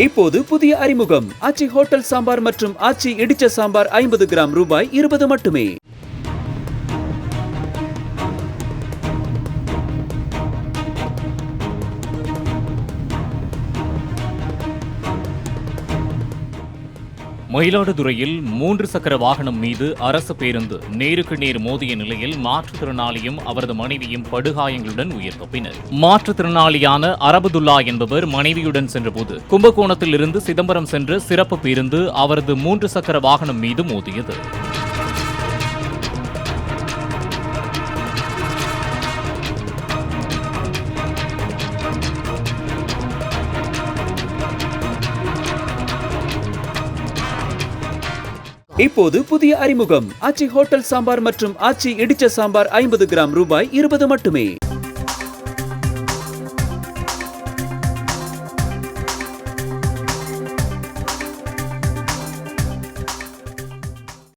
இப்போது புதிய அறிமுகம் ஆச்சி ஹோட்டல் சாம்பார் மற்றும் ஆச்சி இடிச்ச சாம்பார் 50 கிராம் ரூபாய் 20 மட்டுமே. மயிலாடுதுறையில் 3 சக்கர வாகனம் மீது அரசு பேருந்து நேருக்கு நேர் மோதிய நிலையில் மாற்றுத்திறனாளியும் அவரது மனைவியும் படுகாயங்களுடன் உயிர் தப்பினர். மாற்றுத்திறனாளியான அரபதுல்லா என்பவர் மனைவியுடன் சென்றபோது கும்பகோணத்தில் இருந்து சிதம்பரம் சென்ற சிறப்பு பேருந்து அவரது 3 சக்கர வாகனம் மீது மோதியது. இப்போது புதிய அறிமுகம் ஆச்சி ஹோட்டல் சாம்பார் மற்றும் ஆச்சி இடிச்ச சாம்பார் 50 கிராம் ரூபாய் 20 மட்டுமே.